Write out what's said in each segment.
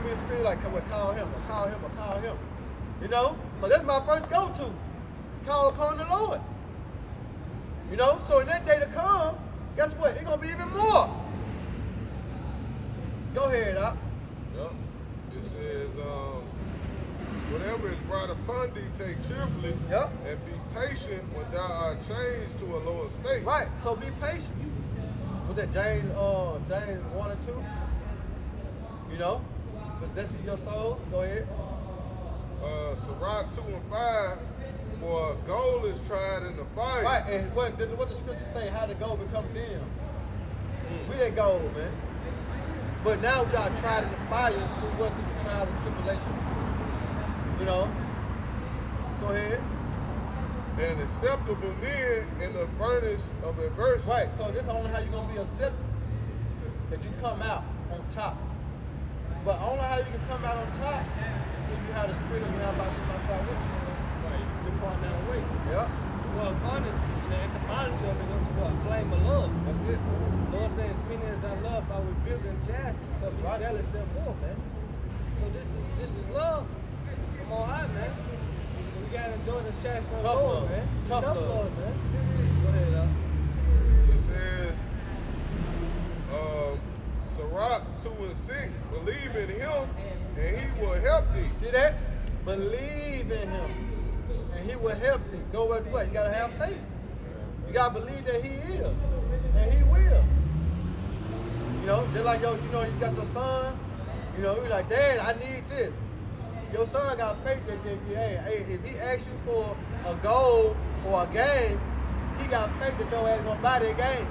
me the spirit like, call him, or call him, or call him. You know? So that's my first go-to. Call upon the Lord. You know? So in that day to come, guess what? It's going to be even more. Go ahead, Doc. Yep. It says, whatever is brought upon thee, take cheerfully, Yep. and be patient when thou art changed to a lower state. Right. So be patient. With that James 1 and 2. You know? Possessing your soul. Go ahead. Sirach 2 and 5, for gold is tried in the fire. Right, and what the scripture say, how the gold become dim. We that gold, man. But now we got tried in the fire through what? Through the trial and tribulation. You know? Go ahead. And acceptable men in the furnace of adversity. Right, so this is only how you're going to be accepted. That you come out on top. But only how you can come out on top if you have the spirit of Yahweh Shemashah with you. Right, you can point that way. Yep. Well, furnace, the etymology of it looks for a flame of love. That's it. The Lord says, many as I love, I will build and chastity. So be jealous therefore, man. So this is love. Come on high, man. So we gotta endure the chastity of the Lord, man. Tough love, man. Go ahead, It says, Sirach 2 and 6, believe in him and he will help thee. See that? Believe in him. And he will help thee. Go with what? You gotta have faith. You gotta believe that he is. And he will. You know, just like you got your son, you know, you're like, Dad, I need this. Your son got faith that hey, if he asks you for a goal or a game, he got faith that your ass gonna buy that game.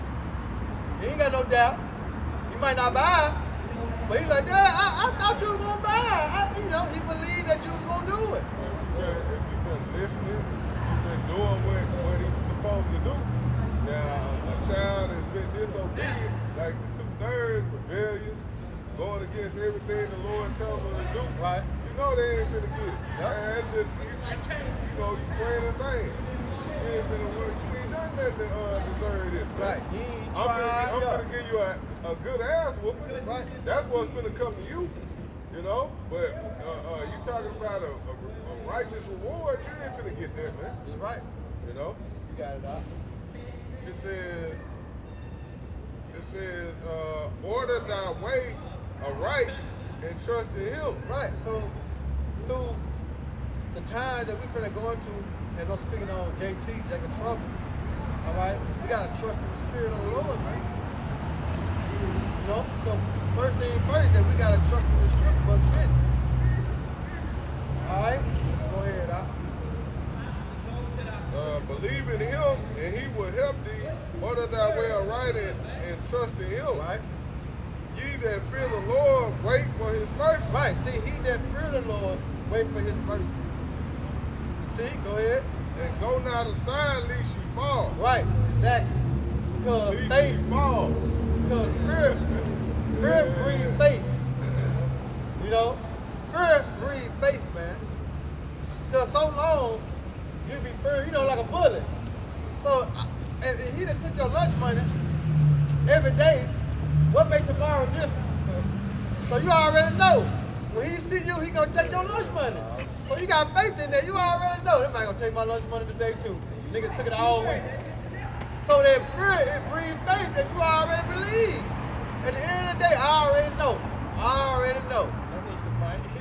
He ain't got no doubt. You might not buy it, but he's like, Dad, I thought you was gonna buy it. He believed that you was gonna do it. If you've been listening, you've been doing what he was supposed to do. Now, a child has been disobedient, like the 2/3, rebellious, going against everything the Lord tells them to do. Right. You know they ain't finna get it. That's just, you praying in vain. You ain't finna work. You ain't done nothing to deserve this. Right. He ain't I'm tried. gonna give you a good ass whooping. Right. That's what's gonna come to you. You know, but you talking about a righteous reward, you ain't finna get that, man. You're right. You know? You got it out. It says, order thy way aright and trust in him. Right. So through the time that we're finna go into, as I'm speaking on JT, Jacob Trouble, all right, we gotta trust in the spirit of the Lord, man. You know? So first thing first, that we gotta trust in the scripture what's written. All right? Go ahead, Doc. Believe in him and he will help thee. Order thy way aright and trust in him. Right? Ye that fear the Lord, wait for his mercy. Right. See, he that fear the Lord, wait for his mercy. See? Go ahead. And go not aside lest ye fall. Right. Exactly. Because Lest faith, ye fall. because spirit breeds faith. You know? Spirit breeds faith, man. Because so long, you be fearing, like a bullet. So, if he done took your lunch money every day, what makes tomorrow different? So you already know. When he see you, he gonna take your lunch money. So you got faith in there. You already know. That man gonna take my lunch money today too. Nigga took it all week. So that fear, it breeds faith that you already believe. At the end of the day, I already know.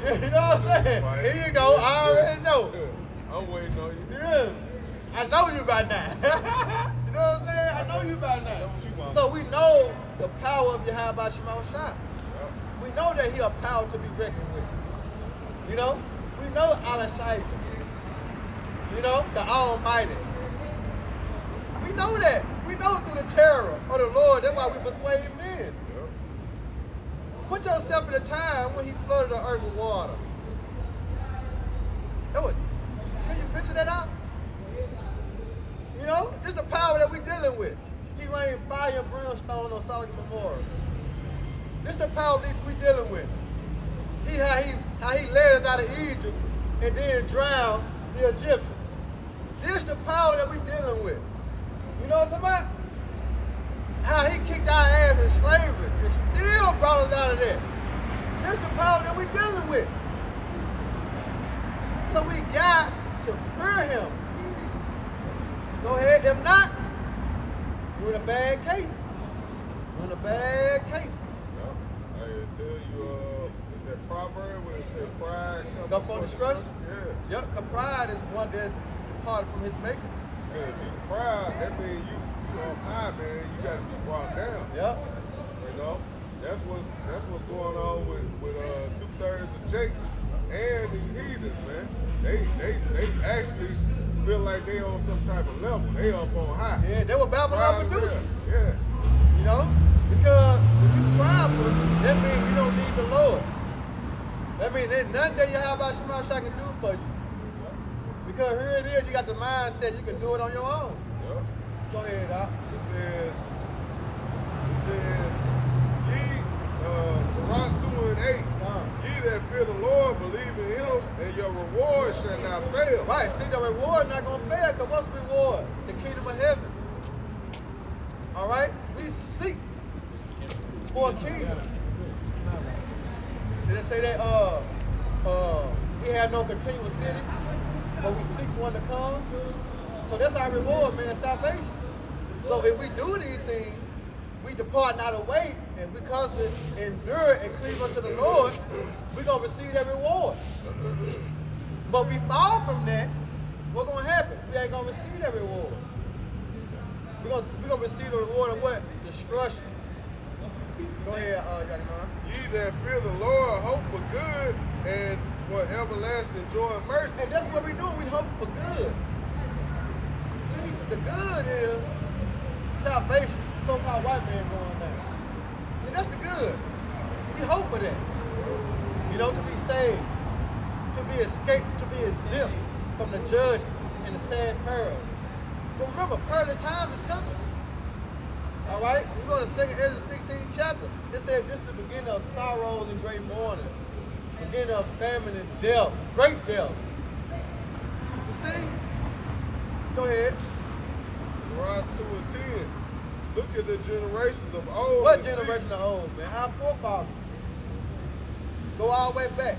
You know what I'm saying? Here you go. I already know. I'm waiting on you. Yeah. I know you by now. You know what I'm saying? I know you by now. So we know the power of Yahweh Shemashah. We know that he a power to be reckoned with. You know? We know Allah Shaifa. You know? The Almighty. We know that. We know through the terror of the Lord. That's why we persuade men. Put yourself in a time when he flooded the earth with water. Can you picture that out? You know, this is the power that we're dealing with. He rained fire and brimstone on Sodom and Gomorrah. This is the power that we're dealing with. How he led us out of Egypt and then drowned the Egyptians. This is the power that we're dealing with. You know what I'm talking about? How he kicked our ass in slavery and still brought us out of there. This the power that we're dealing with. So we got to fear him. Go ahead. If not, you're in a bad case. You're in a bad case. Yeah. I tell you, is that proverb where it says pride Go for destruction? Yeah. Yep, because pride is one that departed from his maker. Yeah, pride, that means you up high, man. You got to be brought down. Yep. You know, that's what's going on with 2/3 of Jacob and these heathens, man. They actually feel like they on some type of level. They up on high. Yeah, they were Babylon producers. Yeah. You know? Because when you prideful, that means you don't need the Lord. That means there's nothing that Yahweh Shema Shah can do for you. Because here it is, you got the mindset you can do it on your own. Yep. Go ahead, Doc. It says, ye, Sirach 2:8, ye that fear the Lord, believe in him, and your reward shall not fail. Right, see, the reward not going to fail, because what's the reward? The kingdom of heaven. All right? We seek for a kingdom. Did it say that we have no continuous city, but we seek one to come? So that's our reward, man, salvation. So if we do these things, we depart not away, and because we endure and cleave unto the Lord, we're going to receive that reward. But we fall from that, what's going to happen? We ain't going to receive that reward. We're going to receive the reward of what? Destruction. Go ahead, Yadiman. Ye that fear the Lord, hope for good, and for everlasting joy and mercy. And that's what we're doing. We hope for good. See, the good is salvation. So-called white man going down. See, that's the good. We hope for that. You know, to be saved, to be escaped, to be exempt from the judgment and the sad peril. But remember, perilous time is coming. All right? We're going to 2 Ezra 16th chapter. It said this is the beginning of sorrows and great mourning. Beginning of famine and death. Great death. You see? Go ahead. Sirach 2:10. Look at the generations of old. What generation of old, man? Our forefathers. Go all the way back.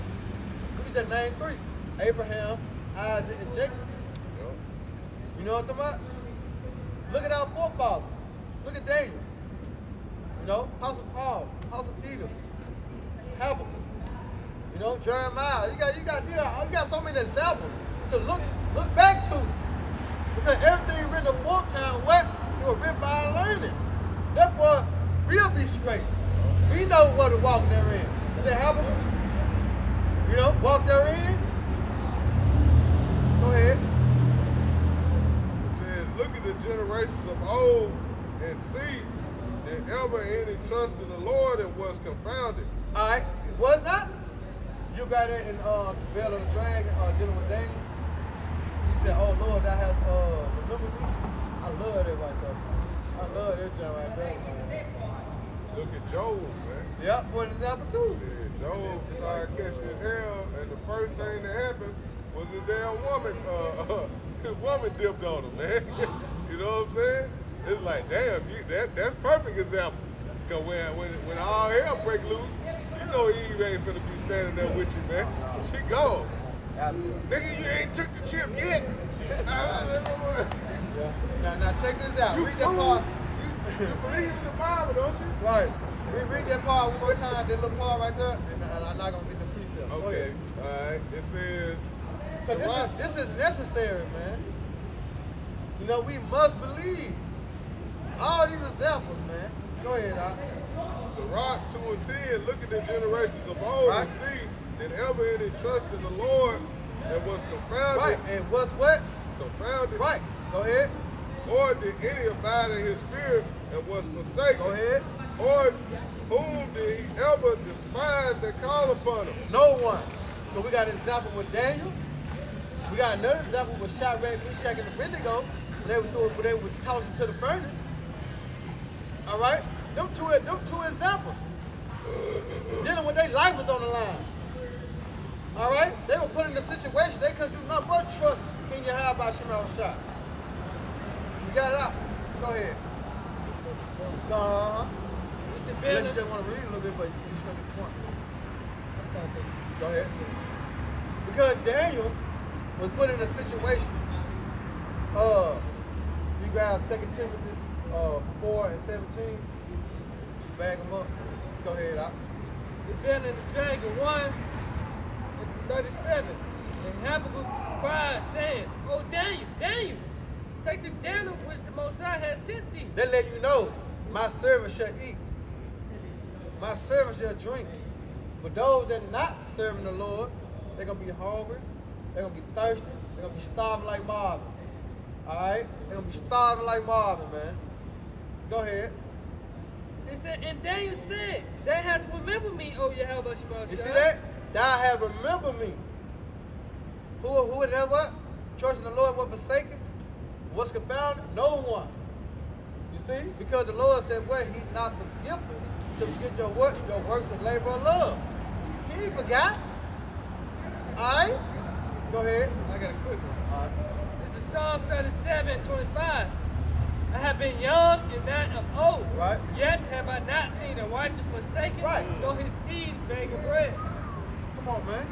We just name 3. Abraham, Isaac, and Jacob. Yep. You know what I'm talking about? Look at our forefathers. Look at Daniel. You know, Apostle Paul, Apostle Peter, Habakkuk. You know, Jeremiah. You got so many examples to look back to. Because everything written in the book time, what? It was written by learning. Therefore, we'll be straight. We know what to walk therein. Did they have them? You know, walk therein. Go ahead. It says, look at the generations of old and see that ever any trust in the Lord and was confounded. All right, it was not. You got it in Bell of the Dragon, dealing with Daniel. He said, "Oh Lord, I have remember me." I love that right there. I love that joint right there, man. Look at Job, man. Yep, for an example too. Yeah, Job started catching his hell, and the first thing that happened was a damn woman. His woman dipped on him, man. You know what I'm saying? It's like, damn, that's perfect example. Because when all hell break loose, you know Eve ain't finna be standing there with you, man. She gone. Nigga, you ain't took the chip yet. Now check this out. You Read that part. You believe in the Bible, don't you? Right. Read that part one more time. That little part right there, and I'm not gonna get the precept. Go Okay. ahead. All right. It says. So this is necessary, man. You know, we must believe. All these examples, man. Go ahead, Doc. Sirach 2:10, look at the generations of old Right. and see that ever any trust in the Lord and was confounded. Right, and what's what? Confounded. Right. Go ahead. Or did any abide in his spirit and was forsaken? Go ahead. Or whom did he ever despise that called upon him? No one. So we got an example with Daniel. We got another example with Shadrach, Meshach, and Abednego. When they were tossed into the furnace. All right? Them two examples. Dealing with their life was on the line. All right? They were put in a situation they couldn't do nothing but trust in Yahweh Shema Shah. You got it out. Go ahead. Unless you just want to read a little bit, but you just going to be point. start this. Go ahead. Because Daniel was put in a situation. You grab 2 Timothy 4 and 17. Bag them up. Go ahead, out. The Bear and the Dragon 1 and 37. And Habakkuk cried, saying, "Oh Daniel, Daniel, take the Daniel which the Most High has sent thee." They let you know, my servant shall eat. My servant shall drink. But those that not serving the Lord, they're going to be hungry. They're going to be thirsty. They're going to be starving like Marvin. All right? They're going to be starving like Marvin, man. Go ahead. It said, and Daniel said, "Thou hast remembered me, O Yahweh Shemel." You see that? Thou have remembered me. Who would have what? Trust in the Lord was forsaken? Was confounded? No one. You see? Because the Lord said, what? He's not forgetful to forget your works and labor of love. He ain't forgot. Alright? Go ahead. I got a quick one. Alright. This is Psalm 37:25. I have been young and not of old. Right. Yet have I not seen a righteous forsaken, Right. nor his seed begging bread. Come on, man.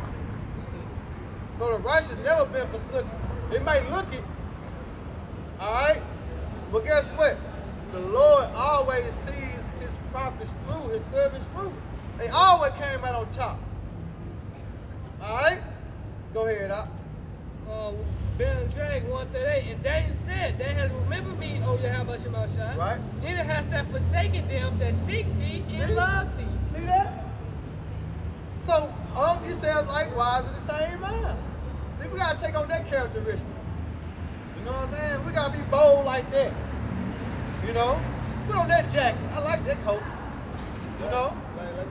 So the righteous never been forsaken. They might look it. Alright? But guess what? The Lord always sees his prophets through, his servants through. They always came out on top. Alright? Go ahead, Doc. Bear and Dragon 138. And Daniel said, "Thou hast remembered me, O Yahweh Shemel Shai. Right. Neither hast thou forsaken them that seek thee and See? love thee." See that? So, yourselves likewise in the same mind. See, we gotta take on that characteristic. You know what I'm saying? We gotta be bold like that. You know? Put on that jacket. I like that coat. You know? Like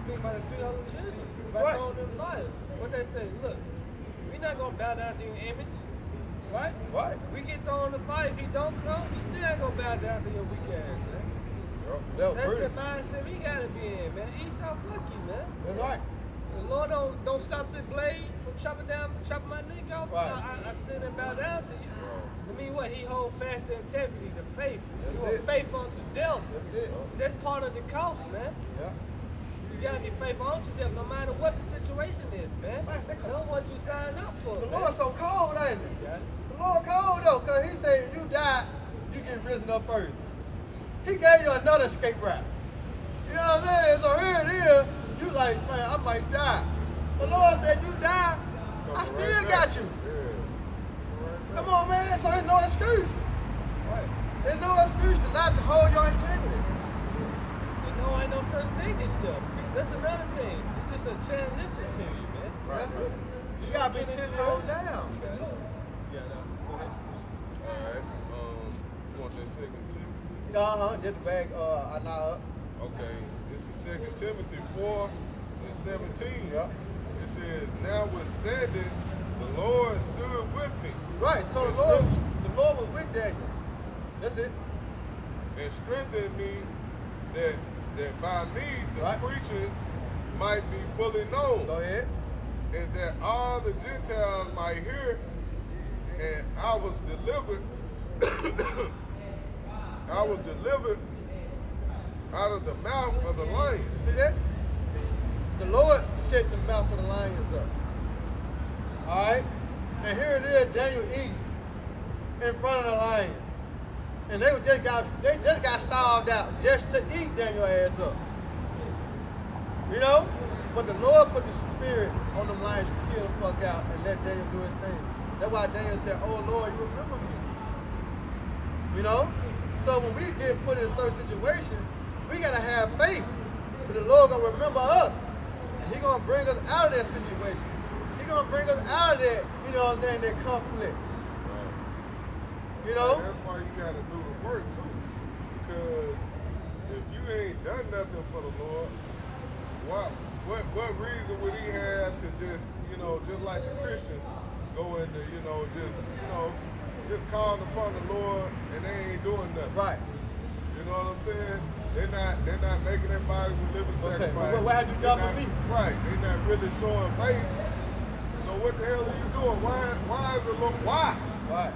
speak about the 300 children. Right. Right. On the fire. What they say, look, we're not gonna bow down to your image. Right? Right. We get thrown in the fire. If he don't come, we still ain't gonna bow down to your weak ass, man. That was That's pretty. the mindset we gotta be in, man. Esau, fuck you, man. That's right. The Lord don't stop the blade from chopping my neck off. Right. I still didn't bow down to you. I mean, what? He hold fast the integrity, the faith. That's You want it. faith unto death. That's it. That's part of the cost, man. Yeah. You gotta be faithful unto death, no matter what the situation is, man. Man, think Know what you signed up for. The man. Lord's so cold, ain't it? You got it? The Lord cold though, because he said you die, you get risen up first. He gave you another escape route. You know what I'm saying? So here it is, you like, man, I might die. The Lord said you die, I still got you. Come on, man, so there's no excuse. Right. There's no excuse to not to hold your integrity. You know, ain't no such thing as death. That's another thing. It's just a transition period, man. That's it. You gotta be 10 toes down. You got it. Yeah, no. Go ahead. Alright. You want that second Timothy? Just bag Anna up. Okay. This is 2 Timothy 4 and 17. Yeah. It says, "Notwithstanding, the Lord stood with me Right, so the Lord was with Daniel. That's it. and strengthened me that by me the Right. preaching might be fully known, Go ahead. and that all the Gentiles might hear, and I was delivered out of the mouth of the lion." You see that? The Lord shut the mouths of the lions up. Alright? And here it is, Daniel eating in front of the lions. And they just got starved out just to eat Daniel ass up. You know? But the Lord put the spirit on them lions to chill the fuck out and let Daniel do his thing. That's why Daniel said, "Oh Lord, you remember me." You know? So when we get put in a certain situation, we gotta have faith. But the Lord gonna remember us. And He gonna bring us out of that situation. He gonna bring us out of that, you know what I'm saying, that conflict. You know? That's why you gotta do the work too. Because if you ain't done nothing for the Lord, what reason would he have to just, just like the Christians go into, just calling upon the Lord and they ain't doing nothing. Right. You know what I'm saying? They're not making their bodies a living What's that? sacrifice. What have you done for me? Right. They're not really showing faith. So what the hell are you doing? Why is the Lord? Why? Right.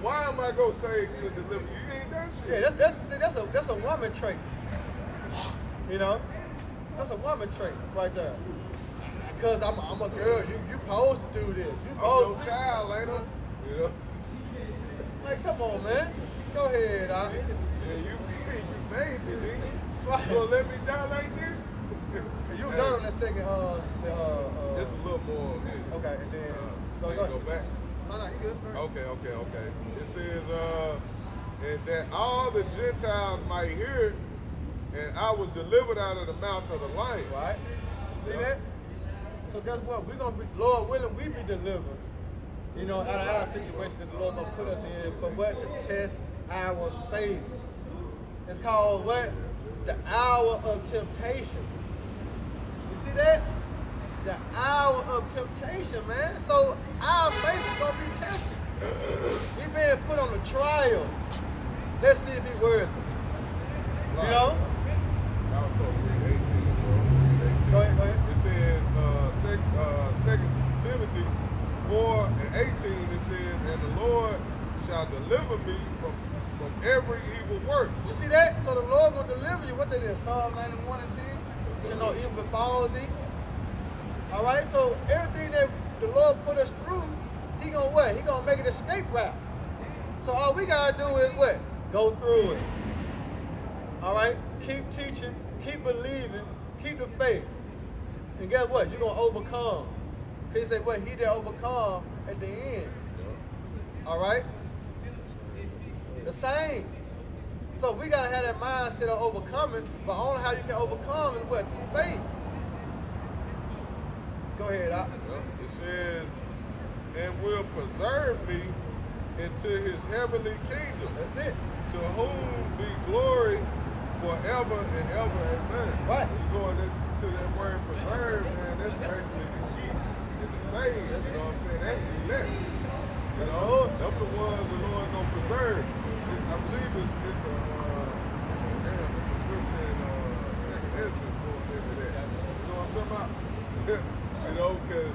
Why am I gonna save you and deliver you? You ain't done shit. Yeah, that's a woman trait. You know? That's a woman trait right there. Because I'm a girl, you supposed to do this. You I'm supposed your child, ain't I? You know? Like, come on, man. Go ahead, Yeah, you made me, nigga. Right. You gonna let me die like this? You done on that second, Just a little more on this. okay, and then, Go back. No, you good. Okay. It says, and that all the Gentiles might hear it, and I was delivered out of the mouth of the lion. Right? See that? So guess what? We're going to be, Lord willing, we be delivered. You know, out of our situation that the Lord going to put us in. But what? To test our faith. It's called what? The hour of temptation. You see that? The hour of temptation, man. So our faith is going to be tested. We being put on a trial. Let's see if he's worthy. You know? I was supposed to read 18, bro. Go ahead. It says, 2 Timothy 4 and 18, it says, and the Lord shall deliver me from every evil work. You see that? So the Lord gonna deliver you. What that is? Psalm 91 and 10. You know, evil befall thee. All right. So everything that the Lord put us through, He gonna what? He gonna make it escape route. So all we gotta do is what? Go through it. All right. Keep teaching. Keep believing. Keep the faith. And guess what? You're gonna overcome. He said, "What? He that overcome at the end." All right. The same. So we gotta have that mindset of overcoming, but only how you can overcome is what? Through faith. Go ahead, Doc. It says, and will preserve me into his heavenly kingdom. That's it. To whom be glory forever and ever. Amen. Right. Going into that word preserve, man, that's basically the key and the saying. That's You know what I'm saying? That's the elect. You know, Lord. them the ones the Lord gonna preserve. I believe it's a scripture in 2nd Ezra going into that. You know what I'm talking about? You know, because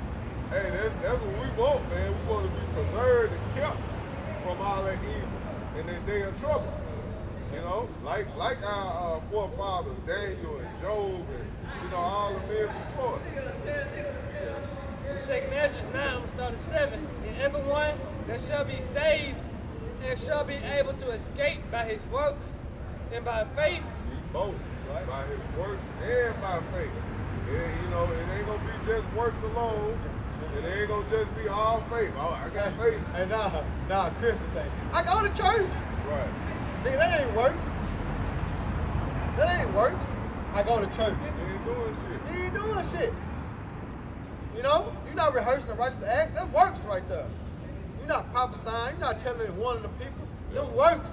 hey, that's what we want, man. We want to be preserved and kept from all that evil and that day of trouble. You know, like our forefathers, Daniel and Job, and you know all the men before us. In 2nd Ezra 9, I'm gonna start at 7. And everyone that shall be saved and shall be able to escape by his works and by faith. Both, right? By his works and by faith. Yeah, you know, it ain't gonna be just works alone. It ain't gonna just be all faith. Oh, I got faith. And now Christians say, I go to church. Right. Nigga, that ain't works. That ain't works. I go to church. He ain't doing shit. You ain't doing shit. You know, you're not rehearsing the righteous acts. That works right there. You're not prophesying. You're not telling one of the people. That works.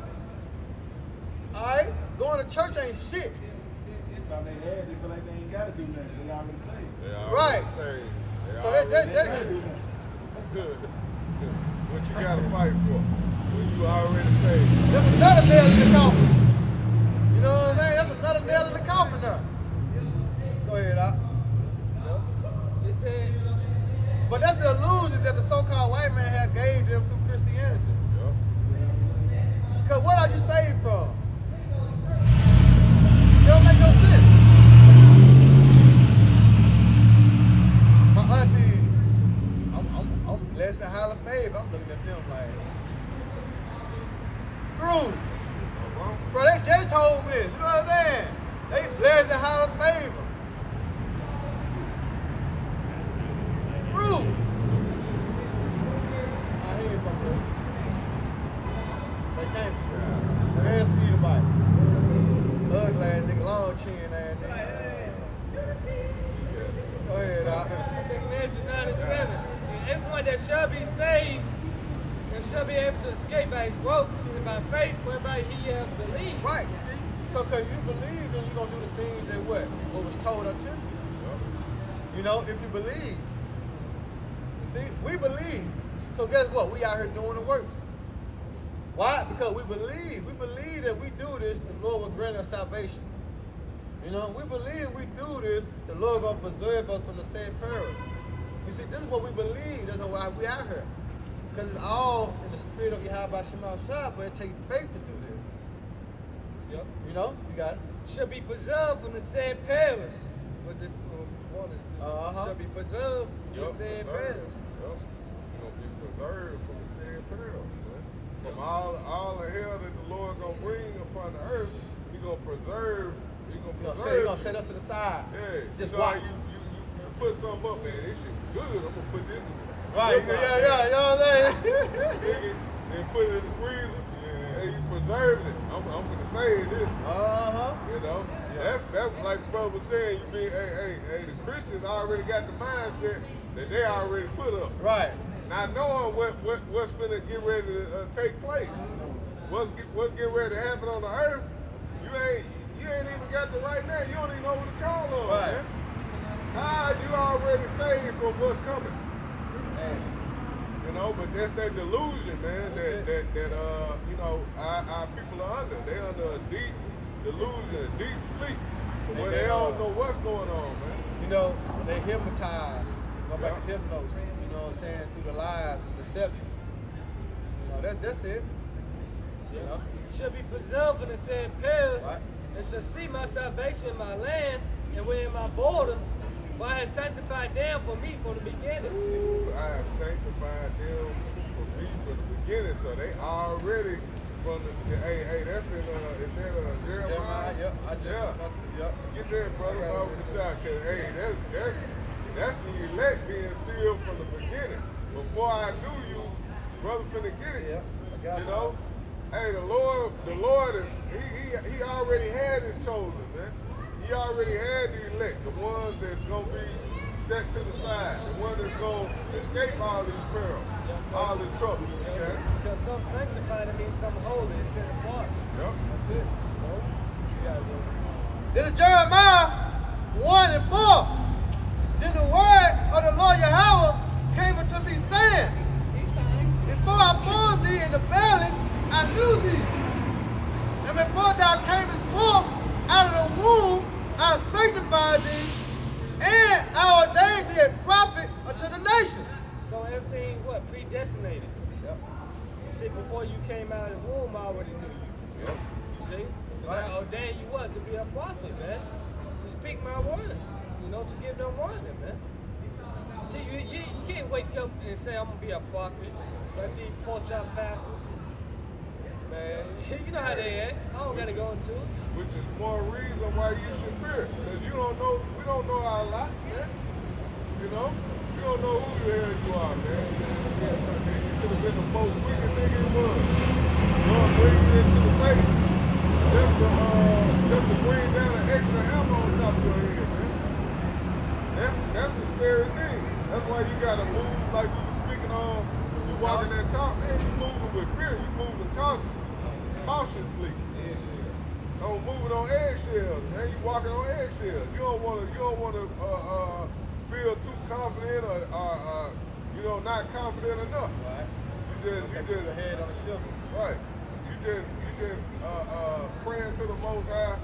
All right? Going to church ain't shit. Something they had, they feel like they ain't got to do nothing. They already saved. They Right. already saved. They So already that They ain't got to do nothing. what you gotta fight for when you already saved. that's another nail in the coffin. You know what I'm saying? That's another nail in the coffin there. Go ahead, Doc. It said, But that's the illusion that the so-called white man had gave them through Christianity. Because what are you saved from? It don't make no sense. My auntie, I'm blessed and highly favored. I'm looking at them like, through. Bro, they just told me this. You know what I'm saying? They blessed and highly favored. Through. I hear from them. They came from there. There's the Edomite. Ugly ass nigga, long chin ass nigga. Go ahead, Doc. 2nd Ezra 9 and 7. And everyone that shall be saved and shall be able to escape by his works and by faith whereby he hath believed. Right, see? So cause you believe, then you're gonna do the things that what was told unto you. You know, if you believe. You see, we believe. So guess what? We out here doing the work. Why? Because we believe. We believe that we do this, the Lord will grant us salvation. You know, we believe we do this, the Lord gonna preserve us from the same perils. You see, this is what we believe. That's why we out here. Because it's all in the spirit of Yahweh Shema Shah, but it takes faith to do this. Yep. You know, you got it. Shall be preserved from the said perils what this wanted Uh-huh. shall be preserved from the said prayers. Yup. You're gonna be preserved from the said perils, man. From all the hell that the Lord gonna bring upon the earth, He gonna preserve. He gonna preserve. He gonna set us to the side. Yeah. Just you know, watch. You put something up, man. This shit good. I'm gonna put this in. Right. Ziploc Yeah. bag. You know what I'm saying? Stick it and put it in the freezer. And you preserving it. I'm gonna save this. You know, that's like the brother was saying. You be, hey, the Christians already got the mindset that they already put up. Right. Not knowing what's gonna get ready to take place. What's getting ready to happen on the earth? You ain't even got the right now. You don't even know what to call on, Right. man. God, you already saved from what's coming. You know, but that's that delusion, man. That you know, our people are under. They under a deep delusion, a deep sleep, where they don't know what's going on, man. You know, they hypnotized. Go back to hypnosis. You know what I'm saying? Through the lies and deception. You know, that's it. You know. Shall be preserved from the said prayers, Right. and shall see my salvation in my land and within my borders, for I have sanctified them for me from the beginning. Ooh, I have sanctified them for me from the beginning, so they already from the. Hey, that's in is that Jeremiah? Yep. Yep. Get that, brother, over the shot, cause hey, that's the elect being sealed from the beginning. Before I knew you, brother, finna get it. Yep. I got You know, hey, the Lord is he already had his chosen, man. He already had the elect, the ones that's gonna be set to the side, the ones that's gonna escape all these perils, all these troubles. Okay? Because some sanctified, it means some holy, it's set apart. Yep. That's it. You know? You gotta do it. This is Jeremiah 1:4. Then the word of the Lord Yahweh came unto me, saying, before I formed thee in the belly, I knew thee. And before thou camest forth out of the womb, I sanctified thee, and I ordained thee a prophet unto the nations. So everything, what? Predestinated. Yep. See, before you came out of the womb, I already knew you. Yep. You see? And Right. I ordained you what? To be a prophet, man. To speak my words. You know, to give them warning, man. See, you can't wake up and say, I'm going to be a prophet. Like these pork chop pastors. Man, you know how they act. I don't got to go into it. Which is more reason why you should fear, because we don't know our lots, man. You know, you don't know who the hell you are, man. You could have been the most wicked nigga it was. Lord bring you into the faith. Just to bring down an extra hammer on top of your head, man. That's the scary thing. That's why you gotta move like we were speaking on. You walking that talk, man. You moving with fear. You moving cautiously. Don't move it on eggshells, man. You walking on eggshells. You don't wanna feel too confident or you know, not confident enough. Right. You just your head on the shoulder. right. You just praying to the Most High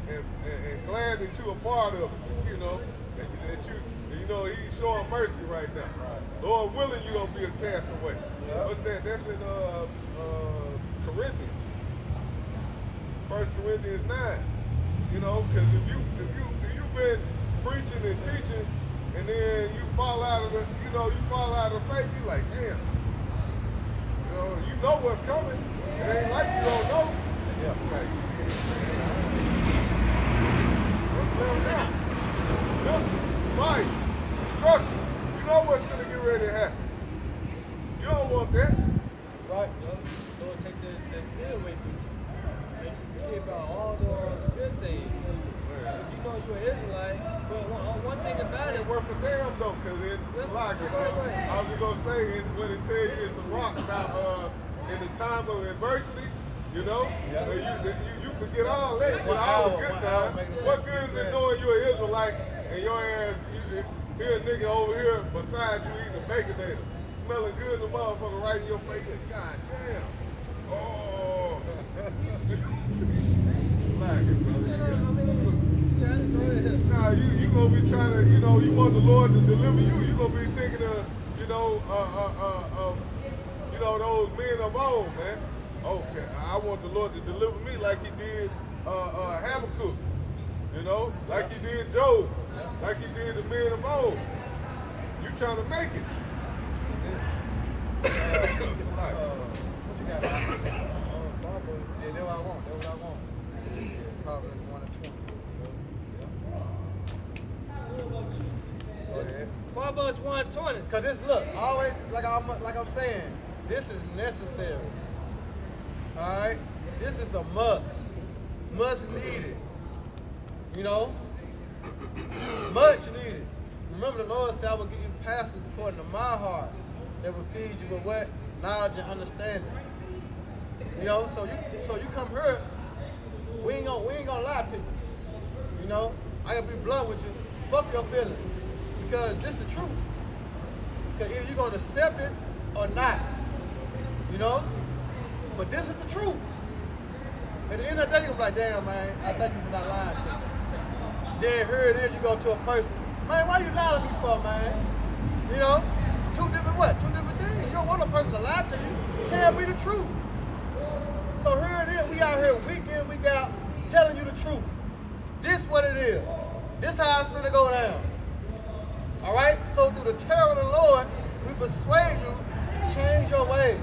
and glad that you're a part of it. You know, that you know He's showing mercy right now. Right. Lord willing, you don't be a castaway. Yeah. What's that? That's in Corinthians. 1 Corinthians 9. You know, because if you've been preaching and teaching, and then you fall out of the faith, you like, damn. You know what's coming. It ain't like you don't know. Yeah. Like, shit. What's left now? Listen, fight, destruction. You know what's gonna get ready to happen. You don't want that. Right. Lord, take that spirit away from you. Make you forget about all the good things. But you know you're an Israelite. But one thing about it, It work for them though, cause it's like I was just gonna say when it tell you it's a rock about in the time of adversity, you know, you forget all that shit, all the good times. What good is it knowing you're an Israelite and your ass here a nigga over here beside you eating a baconator, smelling good the motherfucker right in your face? God damn. Oh. Like it, brother. Nah, you gonna be trying to, you want the Lord to deliver you. You gonna be thinking of, those men of old, man. Okay, I want the Lord to deliver me like He did Habakkuk. You know, like he did Job, like he did the men of old. You trying to make it. What you got? Yeah, that's what I want. That's what I want. Yeah, Proverbs 1 and 20. Go ahead. Proverbs 1:20. Cause this look, always like I'm saying, this is necessary. Alright? This is a must. Must needed. You know? Much needed. Remember the Lord said I will give you pastors according to my heart that will feed you with what? Knowledge and understanding. You know, so you come here, we ain't gonna lie to you. You know, I gotta be blunt with you. Fuck your feelings. Because this the truth. Because either you're gonna accept it or not. You know? But this is the truth. At the end of the day, you're like, damn man, I thank you for not lying to me. Then here it is, you go to a person, man, why you lying to me for, man? You know? Two different things. You don't want a person to lie to you. It can't be the truth. So here it is, we out here week in, week out, telling you the truth. This what it is. This how it's gonna go down. All right? So through the terror of the Lord, we persuade you, change your ways.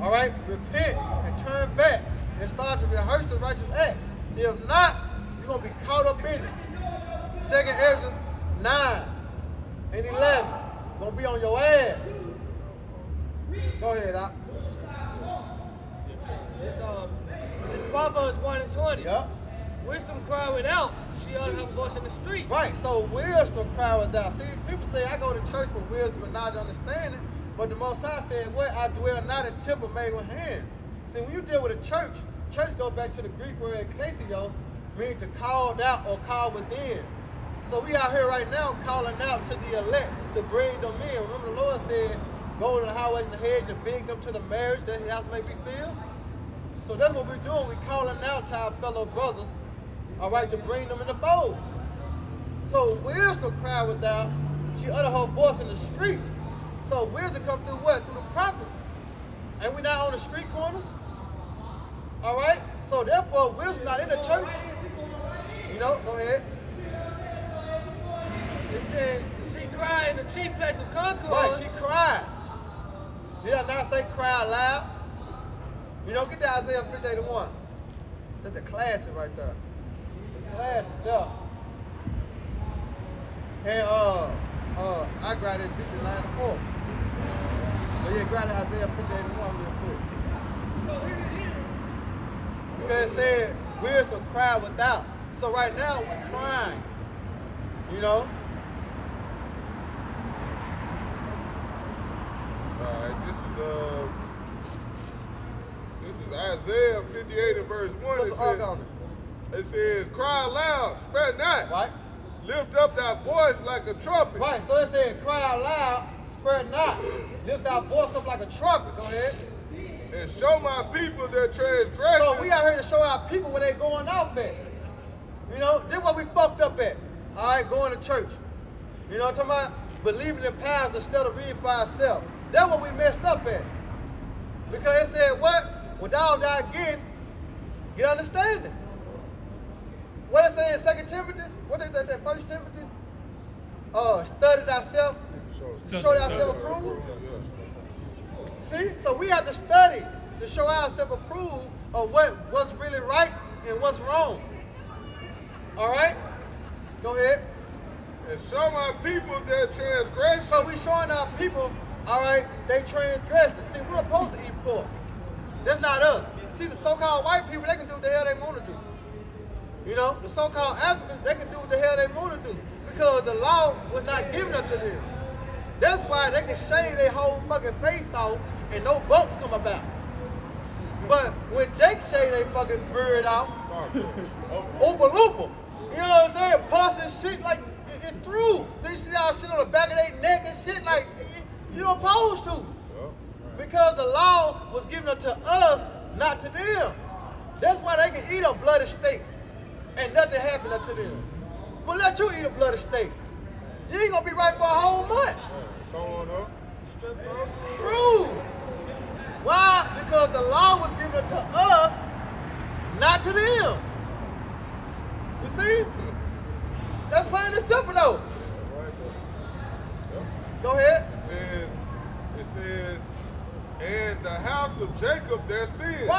All right? Repent and turn back and start to rehearse the righteous acts. If not, you're gonna be caught up in it. 2nd Ezra 9 and 11. Gonna be on your ass. Go ahead, Doc. It's Proverbs 1 and 20. Yep. Wisdom cry without, she ought to have a voice in the street. Right, so wisdom cry without. See, people say I go to church for wisdom and knowledge and understanding, but the Most High said, what? I dwell not in temple made with hands. See, when you deal with a church go back to the Greek word ecclesio, meaning to call out or call within. So we out here right now calling out to the elect to bring them in. Remember the Lord said, go to the highways and the hedge and bring them to the marriage that his house may be filled. So that's what we're doing. We're calling out to our fellow brothers, all right, to bring them in the fold. So wisdom cry without, she uttered her voice in the streets. So wisdom come through what? Through the prophets. And we're not on the street corners. All right? So therefore, wisdom not in the church. You know, go ahead. It said, she cried in the chief place of concourse. Right, she cried. Did I not say cry out loud? You know, get to Isaiah 58:1. That's the classic right there. The classic there. And I grabbed Ezekiel 9:4. But yeah, grab Isaiah 58:1 real quick. So here it is. Because it said, wisdom cry without. So right now, we're crying. You know? Alright, this is Isaiah 58 and verse 1. What's the arc on it? It says, cry loud, spare not. Right? Lift up thy voice like a trumpet. Right, so it said, cry out loud, spare not. Lift our voice up like a trumpet. Go ahead. And show my people their transgression. So we out here to show our people where they going off at. You know, this what we fucked up at. All right, going to church. You know what I'm talking about? Believing in pastors instead of reading for ourselves. That's what we messed up at. Because it said what? Without thy getting, get understanding. What it say in 2 Timothy? What is that 1 Timothy? Study thyself, show thyself approved. See? So we have to study to show ourselves approved of what's really right and what's wrong. All right? Go ahead. And show my people their transgression. So we showing our people, all right, they transgression. See, we're supposed to eat pork. That's not us. See, the so-called white people, they can do what the hell they want to do. You know, the so-called Africans, they can do what the hell they want to do because the law was not given unto them. That's why they can shave their whole fucking face off and no bumps come about. But when Jake shaved their fucking beard off, Oompa Loompa, you know what I'm saying? Pus and shit, like, it through. They see all shit on the back of their neck and shit, like, you're opposed to. Because the law was given unto us, not to them. That's why they can eat a bloody steak and nothing happen unto them. But let you eat a bloody steak. You ain't gonna be right for a whole month. True. Why? Because the law was given to us, not to them. You See? That's plain and simple though. Right there. Yep. Go ahead. It says, and the house of Jacob their sins.